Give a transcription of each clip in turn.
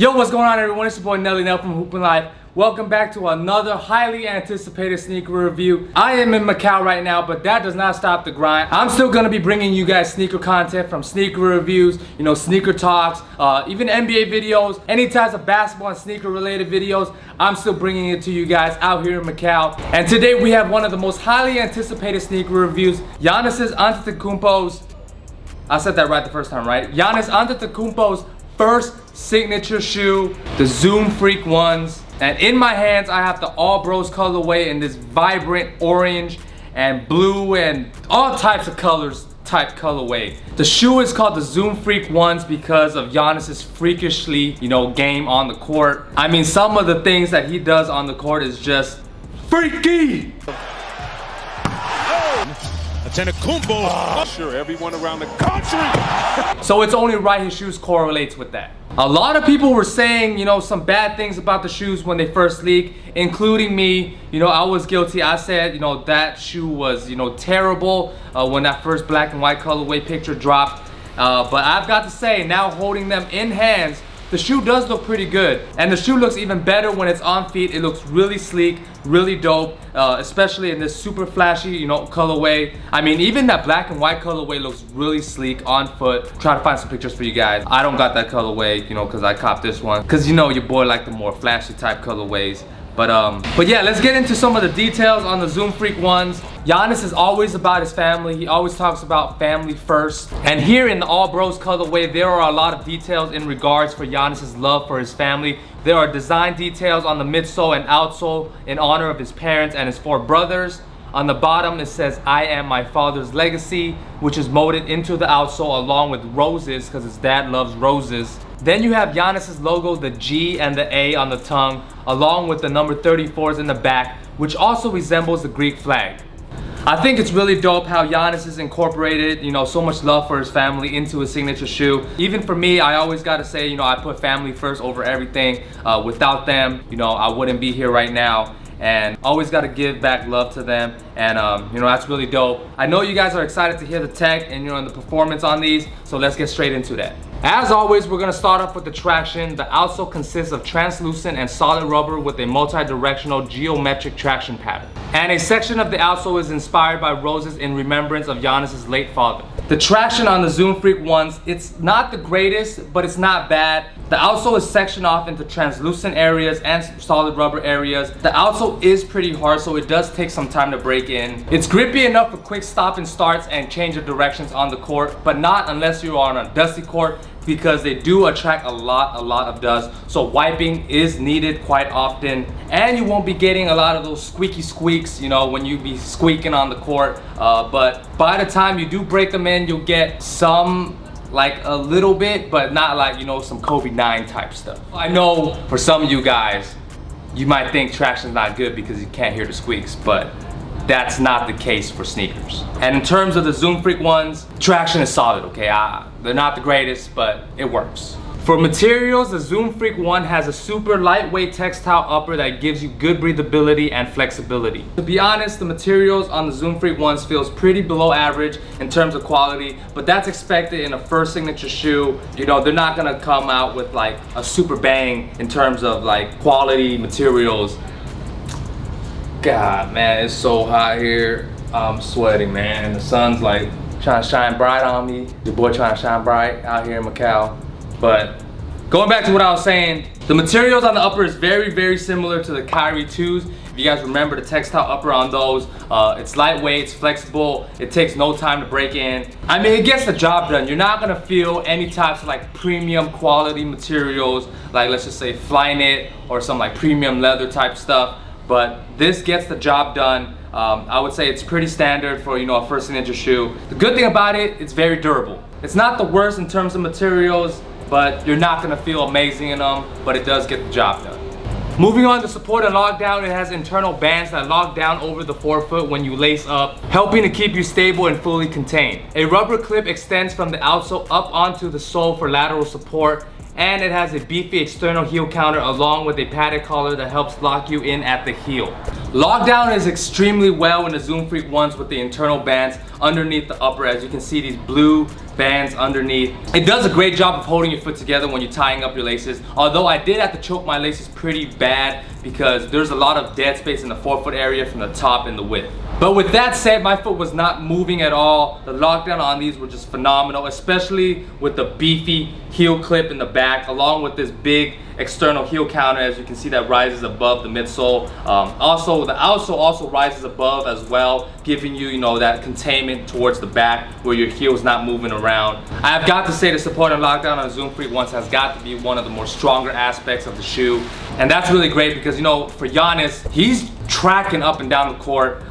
Yo, what's going on, everyone? It's your boy Nelly Nell from Hoopin' Life. Welcome back to another highly anticipated sneaker review. I am in Macau right now, but that does not stop the grind. I'm still gonna be bringing you guys sneaker content from sneaker reviews, sneaker talks, even NBA videos, any types of basketball and sneaker related videos. I'm still bringing it to you guys out here in Macau. And today we have one of the most highly anticipated sneaker reviews, Giannis Antetokounmpo's, I said that right the first time, right? Giannis Antetokounmpo's first signature shoe, the Zoom Freak ones. And in my hands, I have the All Bros colorway in this vibrant orange and blue and all types of colors type colorway. The shoe is called the Zoom Freak ones because of Giannis's freakishly, game on the court. I mean, some of the things that he does on the court is just freaky. Antetokounmpo. Sure, everyone around the country. So it's only right his shoes correlates with that. A lot of people were saying, some bad things about the shoes when they first leaked, including me. I was guilty. I said, that shoe was, terrible when that first black and white colorway picture dropped. But I've got to say, now holding them in hands, the shoe does look pretty good. And the shoe looks even better when it's on feet. It looks really sleek, really dope, especially in this super flashy, colorway. I mean, even that black and white colorway looks really sleek on foot. Try to find some pictures for you guys. I don't got that colorway, because I copped this one. Because your boy like the more flashy type colorways. But yeah, let's get into some of the details on the Zoom Freak ones. Giannis is always about his family. He always talks about family first. And here in the All Bros colorway, there are a lot of details in regards for Giannis's love for his family. There are design details on the midsole and outsole in honor of his parents and his 4 brothers. On the bottom, it says, "I am my father's legacy," which is molded into the outsole along with roses because his dad loves roses. Then you have Giannis's logo, the G and the A on the tongue, along with the number 34s in the back, which also resembles the Greek flag. I think it's really dope how Giannis has incorporated, so much love for his family into his signature shoe. Even for me, I always gotta say, I put family first over everything. Without them, I wouldn't be here right now. And always got to give back love to them, and that's really dope. I know you guys are excited to hear the tech and and the performance on these, so let's get straight into that. As always, we're gonna start off with the traction. The outsole consists of translucent and solid rubber with a multi-directional geometric traction pattern. And a section of the outsole is inspired by roses in remembrance of Giannis's late father. The traction on the Zoom Freak ones, it's not the greatest, but it's not bad. The outsole is sectioned off into translucent areas and solid rubber areas. The outsole is pretty hard, so it does take some time to break in. It's grippy enough for quick stop and starts and change of directions on the court, but not unless you're on a dusty court, because they do attract a lot of dust. So wiping is needed quite often. And you won't be getting a lot of those squeaky squeaks, when you be squeaking on the court. But by the time you do break them in, you'll get some, like a little bit, but not like, some COVID-9 type stuff. I know for some of you guys, you might think traction's not good because you can't hear the squeaks, but that's not the case for sneakers. And in terms of the Zoom Freak ones, traction is solid, okay? They're not the greatest, but it works. For materials, the Zoom Freak one has a super lightweight textile upper that gives you good breathability and flexibility. To be honest, the materials on the Zoom Freak ones feels pretty below average in terms of quality, but that's expected in a first signature shoe. They're not gonna come out with like a super bang in terms of like quality materials. God, man, it's so hot here. I'm sweating, man. The sun's like trying to shine bright on me. Your boy trying to shine bright out here in Macau. But going back to what I was saying, the materials on the upper is very similar to the Kyrie 2s. If you guys remember the textile upper on those, it's lightweight, it's flexible, it takes no time to break in. I mean, it gets the job done. You're not gonna feel any types of like premium quality materials, like let's just say Flyknit or some like premium leather type stuff. But this gets the job done. I would say it's pretty standard for a first signature shoe. The good thing about it, it's very durable. It's not the worst in terms of materials, but you're not gonna feel amazing in them, but it does get the job done. Moving on to support and lockdown, it has internal bands that lock down over the forefoot when you lace up, helping to keep you stable and fully contained. A rubber clip extends from the outsole up onto the sole for lateral support, and it has a beefy external heel counter along with a padded collar that helps lock you in at the heel. Lockdown is extremely well in the Zoom Freak ones with the internal bands underneath the upper. As you can see, these blue bands underneath. It does a great job of holding your foot together when you're tying up your laces. Although I did have to choke my laces pretty bad because there's a lot of dead space in the forefoot area from the top and the width. But with that said, my foot was not moving at all. The lockdown on these were just phenomenal, especially with the beefy heel clip in the back, along with this big external heel counter, as you can see, that rises above the midsole. Also, the outsole also rises above as well, giving you, that containment towards the back where your heel is not moving around. I have got to say the support and lockdown on Zoom Freak ones has got to be one of the more stronger aspects of the shoe. And that's really great because, for Giannis, he's tracking up and down the court.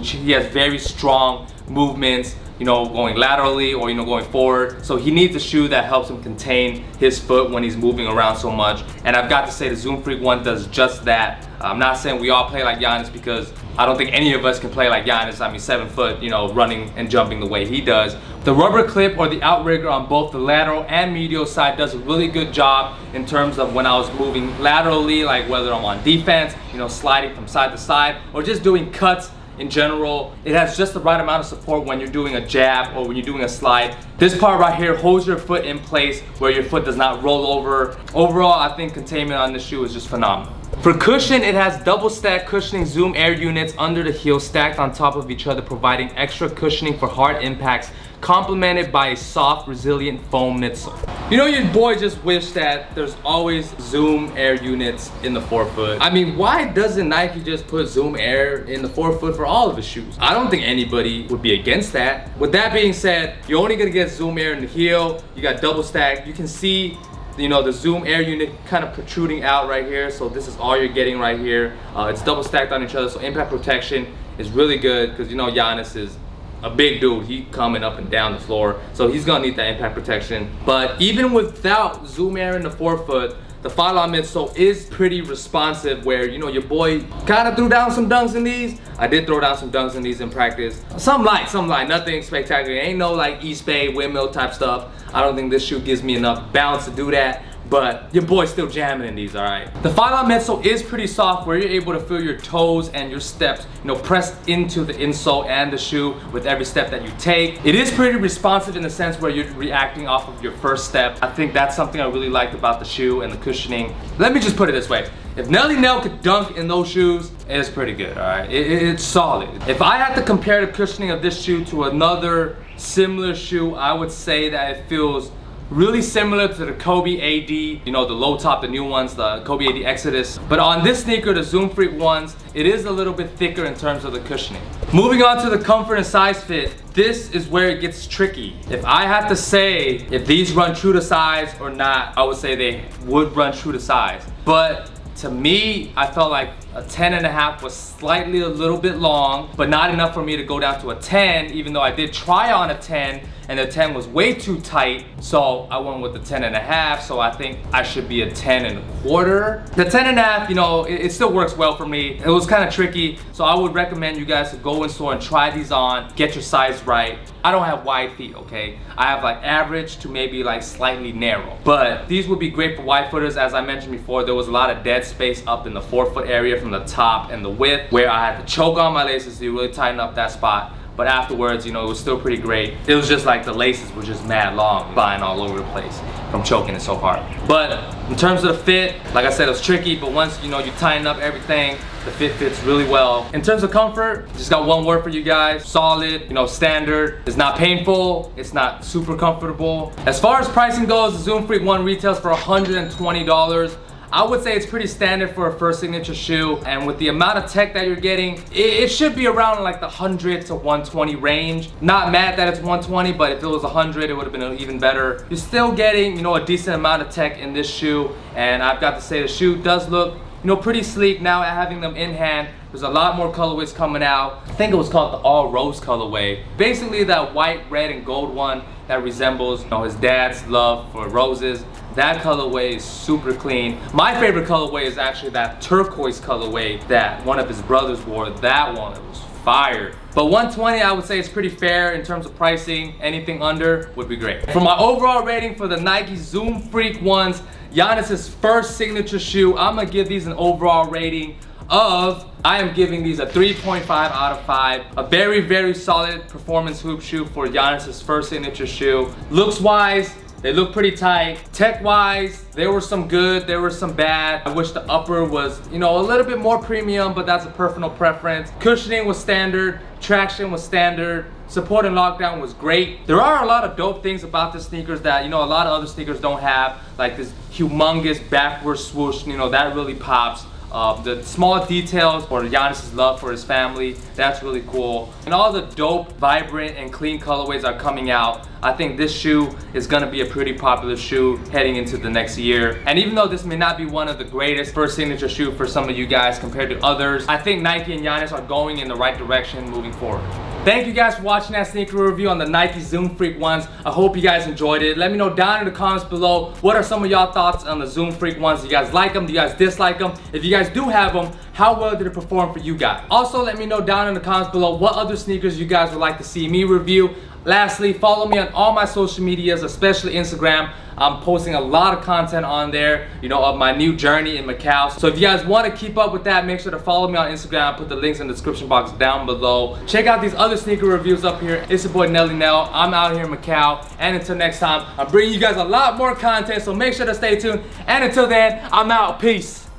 He has very strong movements, going laterally or going forward. So he needs a shoe that helps him contain his foot when he's moving around so much. And I've got to say the Zoom Freak one does just that. I'm not saying we all play like Giannis because I don't think any of us can play like Giannis. I mean, 7 foot, running and jumping the way he does. The rubber clip or the outrigger on both the lateral and medial side does a really good job in terms of when I was moving laterally, like whether I'm on defense, sliding from side to side, or just doing cuts in general. It has just the right amount of support when you're doing a jab or when you're doing a slide. This part right here holds your foot in place where your foot does not roll over. Overall, I think containment on this shoe is just phenomenal. For cushion, it has double stack cushioning Zoom Air units under the heel stacked on top of each other, providing extra cushioning for hard impacts, complemented by a soft, resilient foam midsole. Your boy just wished that there's always Zoom Air units in the forefoot. I mean, why doesn't Nike just put Zoom Air in the forefoot for all of his shoes? I don't think anybody would be against that. With that being said, you're only gonna get Zoom Air in the heel. You got double stack. You can see the Zoom Air unit kind of protruding out right here. So this is all you're getting right here. It's double stacked on each other, so impact protection is really good because Giannis is a big dude. He coming up and down the floor, so he's gonna need that impact protection. But even without Zoom Air in the forefoot, the Phylon midsole is pretty responsive where, your boy kind of threw down some dunks in these. I did throw down some dunks in these in practice. Some light, nothing spectacular. Ain't no like East Bay windmill type stuff. I don't think this shoe gives me enough bounce to do that. But your boy's still jamming in these, all right? The Phylon midsole is pretty soft where you're able to feel your toes and your steps, pressed into the insole and the shoe with every step that you take. It is pretty responsive in the sense where you're reacting off of your first step. I think that's something I really liked about the shoe and the cushioning. Let me just put it this way. If Nelly Nell could dunk in those shoes, it's pretty good, all right? It's solid. If I had to compare the cushioning of this shoe to another similar shoe, I would say that it feels really similar to the Kobe AD, the low top, the new ones, the Kobe AD Exodus. But on this sneaker, the Zoom Freak ones, it is a little bit thicker in terms of the cushioning. Moving on to the comfort and size fit, this is where it gets tricky. If I had to say if these run true to size or not, I would say they would run true to size. But to me, I felt like a 10.5 was slightly a little bit long, but not enough for me to go down to a 10, even though I did try on a 10, and the 10 was way too tight, so I went with the 10.5, so I think I should be a 10.25. The 10.5, it still works well for me. It was kind of tricky, so I would recommend you guys to go in store and try these on, get your size right. I don't have wide feet, okay? I have like average to maybe like slightly narrow. But these would be great for wide footers. As I mentioned before, there was a lot of dead space up in the forefoot area from the top and the width where I had to choke on my laces to really tighten up that spot. But afterwards, it was still pretty great. It was just like the laces were just mad long, flying all over the place from choking it so hard. But in terms of the fit, like I said, it was tricky, but once you tighten up everything, the fit fits really well. In terms of comfort, just got one word for you guys: solid, standard. It's not painful, it's not super comfortable. As far as pricing goes, the Zoom Freak one retails for $120. I would say it's pretty standard for a first signature shoe, and with the amount of tech that you're getting, it should be around like the 100 to 120 range. Not mad that it's 120, but if it was 100, it would have been even better. You're still getting, a decent amount of tech in this shoe, and I've got to say the shoe does look, pretty sleek now at having them in hand. There's a lot more colorways coming out. I think it was called the all rose colorway. Basically that white, red, and gold one that resembles his dad's love for roses. That colorway is super clean. My favorite colorway is actually that turquoise colorway that one of his brothers wore. That one, it was fire. But 120, I would say, is pretty fair in terms of pricing. Anything under would be great. For my overall rating for the Nike Zoom Freak ones, Giannis's first signature shoe, I'm gonna give these an overall rating I am giving these a 3.5 out of 5. A very, very solid performance hoop shoe for Giannis' first signature shoe. Looks wise, they look pretty tight. Tech wise, there were some good, there were some bad. I wish the upper was, you know, a little bit more premium, but that's a personal preference. Cushioning was standard, traction was standard, support and lockdown was great. There are a lot of dope things about the sneakers that, you know, a lot of other sneakers don't have, like this humongous backward swoosh, you know, that really pops. The small details for Giannis' love for his family, that's really cool. And all the dope, vibrant, and clean colorways are coming out. I think this shoe is gonna be a pretty popular shoe heading into the next year. And even though this may not be one of the greatest first signature shoe for some of you guys compared to others, I think Nike and Giannis are going in the right direction moving forward. Thank you guys for watching that sneaker review on the Nike Zoom Freak ones. I hope you guys enjoyed it. Let me know down in the comments below, what are some of y'all thoughts on the Zoom Freak ones? Do you guys like them? Do you guys dislike them? If you guys do have them, how well did it perform for you guys? Also, let me know down in the comments below what other sneakers you guys would like to see me review. Lastly, follow me on all my social medias, especially Instagram. I'm posting a lot of content on there, you know, of my new journey in Macau. So if you guys want to keep up with that, make sure to follow me on Instagram. I'll put the links in the description box down below. Check out these other sneaker reviews up here. It's your boy Nelly Nell. I'm out here in Macau. And until next time, I'm bringing you guys a lot more content, so make sure to stay tuned. And until then, I'm out. Peace.